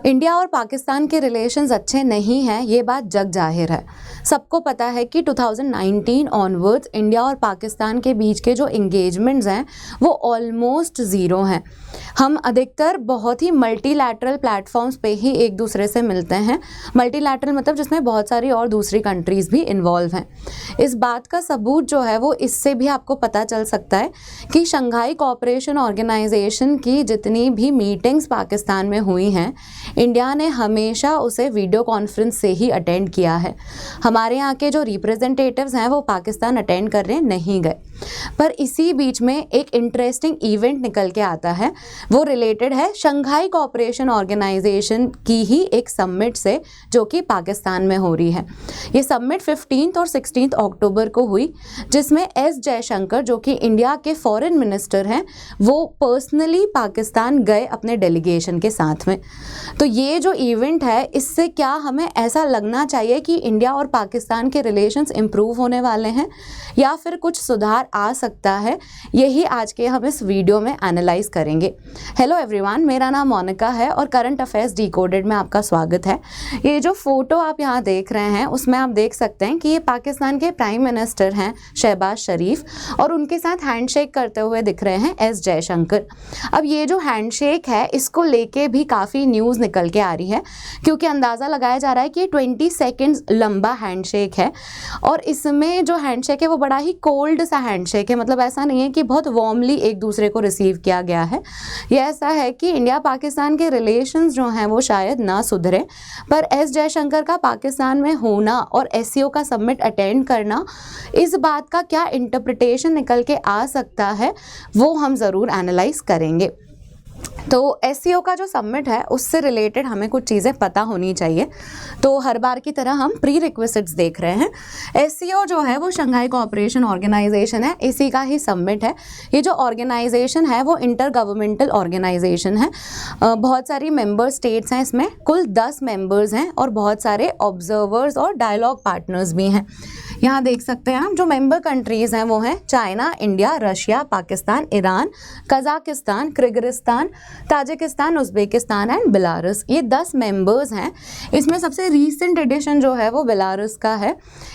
India और पाकिस्तान के relations अच्छे नहीं हैं, ये बात जग जाहिर है। सबको पता है कि 2019 ऑनवर्ड्स इंडिया और पाकिस्तान के बीच के जो इंगेजमेंट्स हैं वो ऑलमोस्ट ज़ीरो हैं। हम अधिकतर बहुत ही मल्टीलैटरल प्लेटफॉर्म्स पे ही एक दूसरे से मिलते हैं। मल्टीलैटरल मतलब जिसमें बहुत सारी और दूसरी कंट्रीज़ भी इन्वॉल्व हैं। इस बात का सबूत जो है वो इससे भी आपको पता चल सकता है कि शंघाई कोऑपरेशन ऑर्गेनाइजेशन की जितनी भी मीटिंग्स पाकिस्तान में हुई हैं, इंडिया ने हमेशा उसे वीडियो कॉन्फ्रेंस से ही अटेंड किया है। हमारे यहाँ के जो रिप्रेजेंटेटिव्स हैं वो पाकिस्तान अटेंड करने नहीं गए। पर इसी बीच में एक इंटरेस्टिंग इवेंट निकल के आता है, वो रिलेटेड है शंघाई कोऑपरेशन ऑर्गेनाइजेशन की ही एक समिट से जो कि पाकिस्तान में हो रही है। ये समिट 15 और 16 अक्टूबर को हुई, जिसमें एस जयशंकर जो कि इंडिया के फॉरेन मिनिस्टर हैं वो पर्सनली पाकिस्तान गए अपने डेलीगेशन के साथ में। तो ये जो इवेंट है इससे क्या हमें ऐसा लगना चाहिए कि इंडिया और पाकिस्तान के रिलेशंस इम्प्रूव होने वाले हैं या फिर कुछ सुधार आ सकता है, यही आज के हम इस वीडियो में एनालाइज करेंगे। हेलो एवरीवन, मेरा नाम मोनिका है और करंट अफेयर्स डिकोडेड में आपका स्वागत है। ये जो फोटो आप यहाँ देख रहे हैं उसमें आप देख सकते हैं कि ये पाकिस्तान के प्राइम मिनिस्टर हैं शहबाज शरीफ और उनके साथ हैंडशेक करते हुए दिख रहे हैं एस जयशंकर। अब ये जो हैंडशेक है इसको लेके भी काफ़ी न्यूज़ निकल के आ रही है, क्योंकि अंदाज़ा लगाया जा रहा है कि 20 सेकेंड्स लंबा हैंडशेक है और इसमें जो हैंडशेक है वो बड़ा ही कोल्ड सा हैंडशेक है। मतलब ऐसा नहीं है कि बहुत वार्मली एक दूसरे को रिसीव किया गया है। ये ऐसा है कि इंडिया पाकिस्तान के रिलेशंस जो हैं वो शायद ना सुधरे, पर एस जयशंकर का पाकिस्तान में होना और एससीओ का समिट अटेंड करना, इस बात का क्या इंटरप्रिटेशन निकल के आ सकता है वो हम ज़रूर एनालाइज करेंगे। तो एससीओ का जो समिट है उससे रिलेटेड हमें कुछ चीज़ें पता होनी चाहिए। तो हर बार की तरह हम प्री रिक्विजिट्स देख रहे हैं। एससीओ जो है वो शंघाई कोऑपरेशन ऑर्गेनाइजेशन है, इसी का ही समिट है। ये जो ऑर्गेनाइजेशन है वो इंटर गवर्नमेंटल ऑर्गेनाइजेशन है। बहुत सारी मेंबर स्टेट्स हैं, इसमें कुल 10 मेंबर्स हैं और बहुत सारे ऑब्जर्वर्स और डायलॉग पार्टनर्स भी हैं। यहाँ देख सकते हैं आप, जो मेंबर कंट्रीज़ हैं वो हैं China, India, Russia, Pakistan, Iran, Kazakhstan, Kyrgyzstan, Tajikistan, Uzbekistan and Belarus. ये 10 मेंबर्स हैं। इसमें सबसे रीसेंट एडिशन जो है वो बेलारूस का है।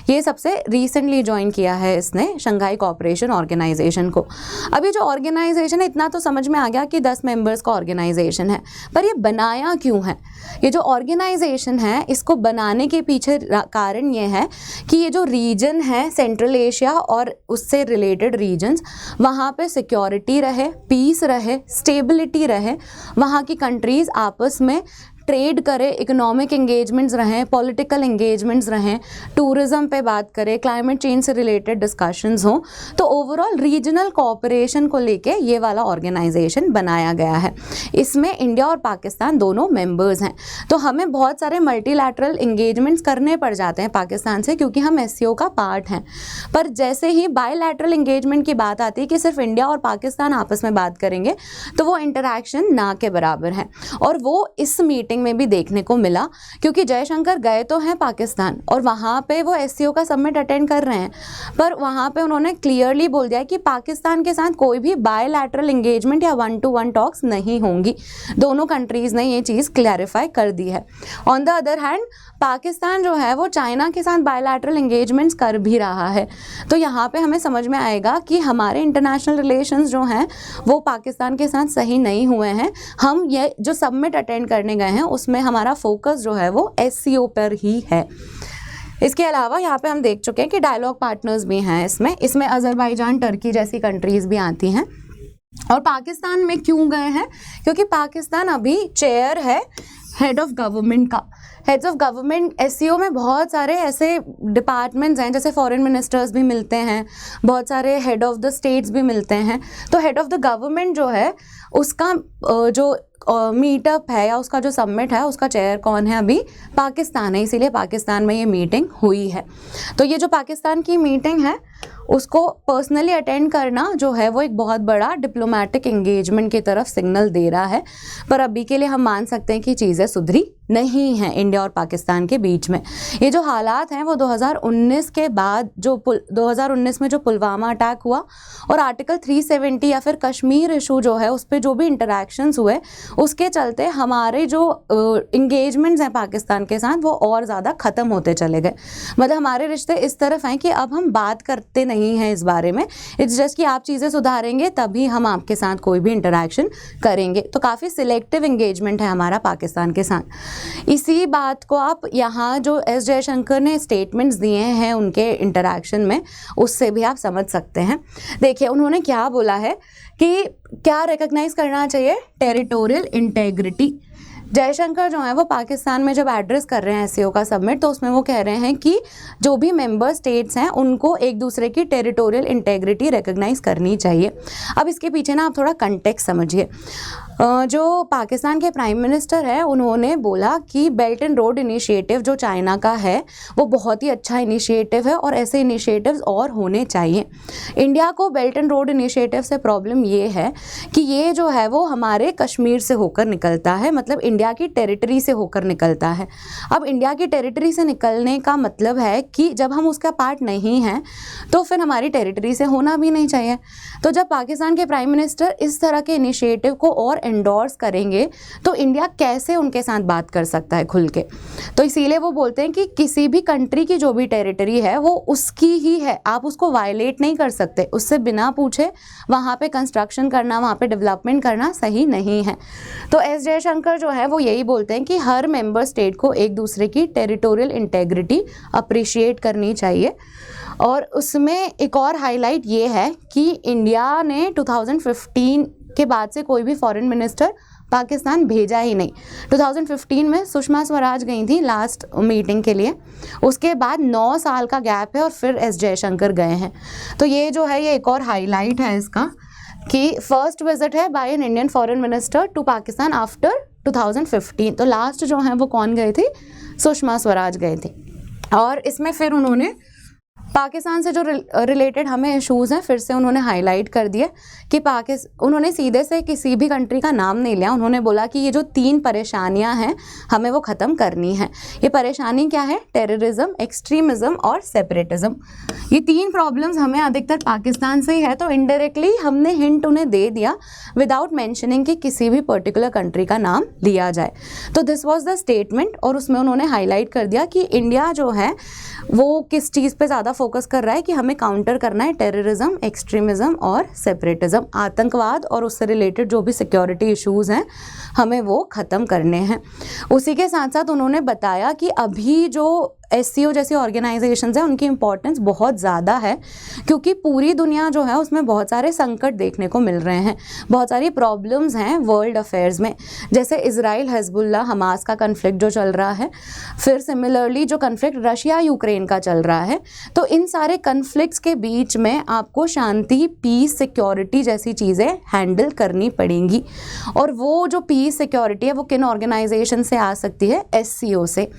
ये सबसे रिसेंटली ज्वाइन किया है इसने शंघाई कोऑपरेशन ऑर्गेनाइजेशन को। अब ये जो ऑर्गेनाइजेशन है, इतना तो समझ में आ गया कि 10 मेंबर्स का ऑर्गेनाइजेशन है, पर ये बनाया क्यों है? ये जो ऑर्गेनाइजेशन है इसको बनाने के पीछे कारण ये है कि ये जो रीजन है सेंट्रल एशिया और उससे रिलेटेड रीजन्स, वहाँ पे सिक्योरिटी रहे, पीस रहे, स्टेबिलिटी रहे, वहाँ की कंट्रीज़ आपस में ट्रेड करें, इकोनॉमिक एंगेजमेंट्स रहें, पॉलिटिकल एंगेजमेंट्स रहें, टूरिज़्म पे बात करें, क्लाइमेट चेंज से रिलेटेड डिस्कशंस हों। तो ओवरऑल रीजनल कोऑपरेशन को लेके ये वाला ऑर्गेनाइजेशन बनाया गया है। इसमें इंडिया और पाकिस्तान दोनों मेंबर्स हैं। तो हमें बहुत सारे मल्टीलैटरल एंगेजमेंट्स करने पड़ जाते हैं पाकिस्तान से, क्योंकि हम एससीओ का पार्ट हैं। पर जैसे ही बायलैटरल एंगेजमेंट की बात आती है कि सिर्फ इंडिया और पाकिस्तान आपस में बात करेंगे, तो वो इंटरैक्शन ना के बराबर है। और वो इस मीटिंग में भी देखने को मिला, क्योंकि जयशंकर गए तो हैं पाकिस्तान और वहाँ पे वो एससीओ का समिट अटेंड कर रहे हैं, पर वहाँ पे उन्होंने क्लियरली बोल दिया कि पाकिस्तान के साथ कोई भी बायलैटरल एंगेजमेंट या 1-to-1 टॉक्स नहीं होंगी। दोनों कंट्रीज़ ने ये चीज़ क्लैरिफाई कर दी है। On the other hand Pakistan जो है वो चाइना के साथ बायलैटरल एंगेजमेंट्स कर भी रहा है। तो यहाँ पे हमें समझ में आएगा कि हमारे इंटरनेशनल रिलेशंस जो हैं वो पाकिस्तान के साथ सही नहीं हुए हैं। हम ये जो समिट अटेंड करने गए हैं उसमें हमारा फोकस जो है वो एससीओ पर ही है। इसके अलावा यहाँ पे हम देख चुके हैं कि डायलॉग पार्टनर्स भी हैं इसमें अज़रबैजान, टर्की जैसी कंट्रीज़ भी आती हैं। और पाकिस्तान में क्यों गए हैं? क्योंकि पाकिस्तान अभी चेयर है हेड ऑफ गवर्नमेंट का। हेड्स ऑफ गवर्नमेंट एससीओ में बहुत सारे ऐसे डिपार्टमेंट्स हैं, जैसे फॉरेन मिनिस्टर्स भी मिलते हैं, बहुत सारे हेड ऑफ द स्टेट्स भी मिलते हैं। तो हेड ऑफ द गवर्नमेंट जो है उसका जो मीटअप है या उसका जो समिट है उसका चेयर कौन है? अभी पाकिस्तान है, इसीलिए पाकिस्तान में ये मीटिंग हुई है। तो ये जो पाकिस्तान की मीटिंग है उसको पर्सनली अटेंड करना जो है वो एक बहुत बड़ा डिप्लोमेटिक एंगेजमेंट की तरफ सिग्नल दे रहा है। पर अभी के लिए हम मान सकते हैं कि चीज़ें सुधरी नहीं हैं इंडिया और पाकिस्तान के बीच में। ये जो हालात हैं वो 2019 के बाद, जो 2019 में जो पुलवामा अटैक हुआ और आर्टिकल 370 या फिर कश्मीर इशू जो है उस पर जो भी इंटरेक्शंस हुए उसके चलते हमारे जो इंगेजमेंट्स हैं पाकिस्तान के साथ वो और ज़्यादा ख़त्म होते चले गए। मतलब हमारे रिश्ते इस तरफ हैं कि अब हम बात करते नहीं हैं इस बारे में, इट्स जस्ट कि आप चीज़ें सुधारेंगे तभी हम आपके साथ कोई भी इंटरेक्शन करेंगे। तो काफ़ी सिलेक्टिव इंगेजमेंट है हमारा पाकिस्तान के साथ। इसी बात को आप यहाँ जो एस जयशंकर ने स्टेटमेंट्स दिए हैं उनके इंटरेक्शन में, उससे भी आप समझ सकते हैं। देखिए उन्होंने क्या बोला है कि क्या रिकॉग्नाइज करना चाहिए, टेरिटोरियल इंटेग्रिटी। जयशंकर जो है वो पाकिस्तान में जब एड्रेस कर रहे हैं एससीओ का समिट, तो उसमें वो कह रहे हैं कि जो भी मेंबर स्टेट्स हैं उनको एक दूसरे की टेरिटोरियल इंटेग्रिटी रिकॉग्नाइज करनी चाहिए। अब इसके पीछे ना आप थोड़ा कंटेक्स्ट समझिए। जो पाकिस्तान के प्राइम मिनिस्टर है उन्होंने बोला कि बेल्ट एंड रोड इनिशिएटिव जो चाइना का है वो बहुत ही अच्छा इनिशिएटिव है और ऐसे इनिशिएटिव्स और होने चाहिए। इंडिया को बेल्ट एंड रोड इनिशिएटिव से प्रॉब्लम ये है कि ये जो है वो हमारे कश्मीर से होकर निकलता है, मतलब इंडिया की टेरिटरी से होकर निकलता है। अब इंडिया की टेरिटरी से निकलने का मतलब है कि जब हम उसका पार्ट नहीं हैं तो फिर हमारी टेरिटरी से होना भी नहीं चाहिए। तो जब पाकिस्तान के प्राइम मिनिस्टर इस तरह के इनिशिएटिव को और एंडोर्स करेंगे तो इंडिया कैसे उनके साथ बात कर सकता है खुल के। तो इसीलिए वो बोलते हैं कि किसी भी कंट्री की जो भी टेरिटरी है वो उसकी ही है, आप उसको वायलेट नहीं कर सकते। उससे बिना पूछे वहाँ पे कंस्ट्रक्शन करना, वहाँ पे डेवलपमेंट करना सही नहीं है। तो एस जयशंकर जो है वो यही बोलते हैं कि हर मेंबर स्टेट को एक दूसरे की टेरिटोरियल इंटेग्रिटी अप्रिशिएट करनी चाहिए। और उसमें एक और हाईलाइट ये है कि इंडिया ने 2015 के बाद से कोई भी फॉरेन मिनिस्टर पाकिस्तान भेजा ही नहीं। 2015 में सुषमा स्वराज गई थी लास्ट मीटिंग के लिए, उसके बाद 9 साल का गैप है और फिर एस जयशंकर गए हैं। तो ये जो है ये एक और हाईलाइट है इसका कि फर्स्ट विजिट है by an Indian foreign minister to Pakistan after 2015। तो लास्ट जो है वो कौन गए थे, सुषमा स्वराज गए थे। और इसमें फिर उन्होंने पाकिस्तान से जो रिलेटेड हमें इश्यूज़ हैं फिर से उन्होंने हाईलाइट कर दिए कि उन्होंने सीधे से किसी भी कंट्री का नाम नहीं लिया। उन्होंने बोला कि ये जो 3 परेशानियां हैं हमें वो ख़त्म करनी है। ये परेशानी क्या है, टेररिज्म, एक्सट्रीमिज़म और सेपरेटिज्म। ये 3 प्रॉब्लम्स हमें अधिकतर पाकिस्तान से ही है। तो इनडायरेक्टली हमने हिंट उन्हें दे दिया विदाउट मैंशनिंग कि किसी भी पर्टिकुलर कंट्री का नाम लिया जाए। तो दिस वॉज द स्टेटमेंट और उसमें उन्होंने हाईलाइट कर दिया कि इंडिया जो है वो किस चीज़ पे ज़्यादा फोकस कर रहा है कि हमें काउंटर करना है टेररिज्म, एक्सट्रीमिज़म और सेपरेटिज्म, आतंकवाद और उससे रिलेटेड जो भी सिक्योरिटी इश्यूज़ हैं हमें वो ख़त्म करने हैं। उसी के साथ साथ उन्होंने बताया कि अभी जो एससीओ जैसी ऑर्गेनाइजेशंस हैं उनकी इम्पोर्टेंस बहुत ज़्यादा है क्योंकि पूरी दुनिया जो है उसमें बहुत सारे संकट देखने को मिल रहे हैं, बहुत सारी प्रॉब्लम्स हैं वर्ल्ड अफेयर्स में, जैसे इजराइल हिजबुल्लाह हमास का कन्फ्लिक्ट जो चल रहा है, फिर सिमिलरली जो कन्फ्लिक्ट रशिया यूक्रेन का चल रहा है। तो इन सारे कन्फ्लिक्ट्स के बीच में आपको शांति, पीस, सिक्योरिटी जैसी चीज़ें हैंडल करनी पड़ेंगी। और वो जो पीस सिक्योरिटी है वो किन ऑर्गेनाइजेशन से आ सकती है, एससीओ से।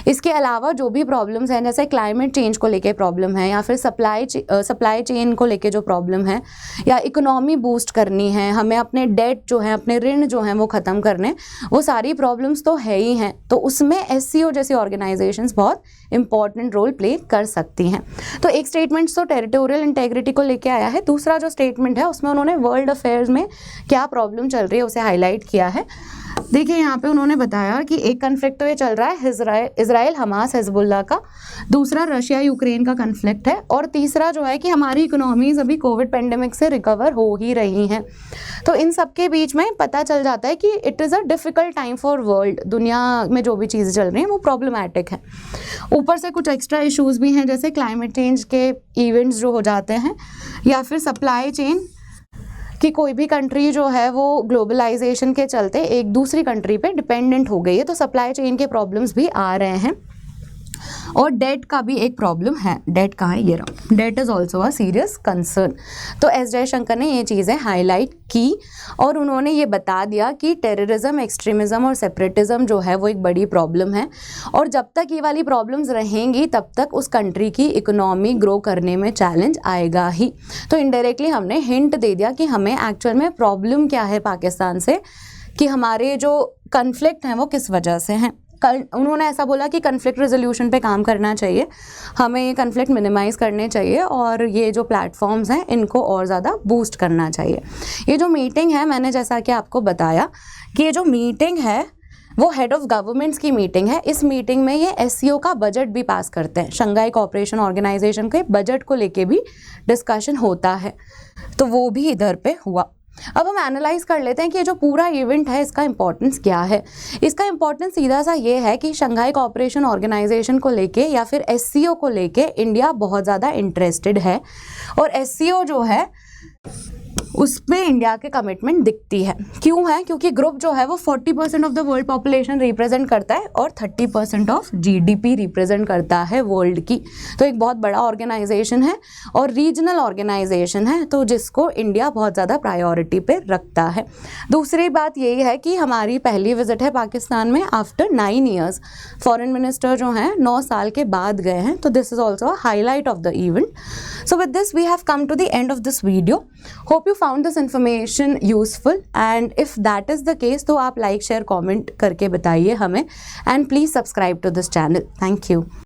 इसके अलावा जो भी प्रॉब्लम्स हैं जैसे क्लाइमेट चेंज को लेके प्रॉब्लम है या फिर सप्लाई चेन को लेके जो प्रॉब्लम है या इकोनॉमी बूस्ट करनी है, हमें अपने डेट जो है, अपने ऋण जो हैं वो ख़त्म करने, वो सारी प्रॉब्लम्स तो है ही हैं। तो उसमें एससीओ जैसी ऑर्गेनाइजेशंस बहुत इंपॉर्टेंट रोल प्ले कर सकती हैं। तो एक स्टेटमेंट तो टेरिटोरियल इंटेग्रिटी को लेके आया है, दूसरा जो स्टेटमेंट है उसमें उन्होंने वर्ल्ड अफेयर्स में क्या प्रॉब्लम चल रही है उसे हाईलाइट किया है। देखिए यहाँ पे उन्होंने बताया कि एक कन्फ्लिक्ट तो ये चल रहा है इजराइल हमास हिजबुल्लाह का, दूसरा रशिया यूक्रेन का कन्फ्लिक्ट है और तीसरा जो है कि हमारी इकोनॉमीज अभी कोविड पेंडेमिक से रिकवर हो ही रही हैं। तो इन सब के बीच में पता चल जाता है कि it is a difficult time for world, दुनिया में जो भी चीज़ें चल रही हैं वो प्रॉब्लमैटिक है। ऊपर से कुछ एक्स्ट्रा इश्यूज़ भी हैं जैसे क्लाइमेट चेंज के इवेंट्स जो हो जाते हैं या फिर सप्लाई चेन कि कोई भी कंट्री जो है वो ग्लोबलाइजेशन के चलते एक दूसरी कंट्री पे डिपेंडेंट हो गई है, तो सप्लाई चेन के प्रॉब्लम्स भी आ रहे हैं। और डेट का भी एक प्रॉब्लम है, डेट कहाँ है, ये रहा, that is also a serious concern. तो एस जयशंकर ने ये चीज़ें हाईलाइट की और उन्होंने ये बता दिया कि टेररिज्म, एक्सट्रीमिज़म और सेपरेटिज्म जो है वो एक बड़ी प्रॉब्लम है और जब तक ये वाली प्रॉब्लम्स रहेंगी तब तक उस कंट्री की इकोनॉमी ग्रो करने में चैलेंज आएगा ही। तो इनडायरेक्टली हमने हिंट दे दिया कि हमें एक्चुअल में प्रॉब्लम क्या है पाकिस्तान से, कि हमारे जो कन्फ्लिक्ट हैं वो किस वजह से हैं। उन्होंने ऐसा बोला कि कन्फ्लिक्ट रेजोल्यूशन पे काम करना चाहिए, हमें ये कन्फ्लिक्ट मिनिमाइज़ करने चाहिए और ये जो प्लेटफॉर्म्स हैं इनको और ज़्यादा बूस्ट करना चाहिए। ये जो मीटिंग है, मैंने जैसा कि आपको बताया कि ये जो मीटिंग है वो हेड ऑफ गवर्नमेंट्स की मीटिंग है। इस मीटिंग में ये SCO का बजट भी पास करते हैं, शंघाई कोऑपरेशन ऑर्गेनाइजेशन के बजट को लेके भी डिस्कशन होता है, तो वो भी इधर पे हुआ। अब हम एनालाइज कर लेते हैं कि ये जो पूरा इवेंट है इसका इंपॉर्टेंस क्या है। इसका इंपॉर्टेंस सीधा सा ये है कि शंघाई कोऑपरेशन ऑर्गेनाइजेशन को लेके या फिर SCO को लेके इंडिया बहुत ज़्यादा इंटरेस्टेड है और SCO जो है उस पे इंडिया के कमिटमेंट दिखती है। क्यों है? क्योंकि ग्रुप जो है वो 40% of the world population represent करता है और 30% ऑफ GDP रिप्रेजेंट करता है वर्ल्ड की। तो एक बहुत बड़ा ऑर्गेनाइजेशन है और रीजनल ऑर्गेनाइजेशन है, तो जिसको इंडिया बहुत ज़्यादा प्रायोरिटी पे रखता है। दूसरी बात यही है कि हमारी पहली विजिट है पाकिस्तान में आफ्टर 9 ईयर्स। फॉरेन मिनिस्टर जो हैं 9 साल के बाद गए हैं, तो this is also a highlight of the event. So with this we have come to the end of this video. Hope you found this information useful and if that is the case तो आप like, share, comment करके बताइए हमें and please subscribe to this channel. Thank you.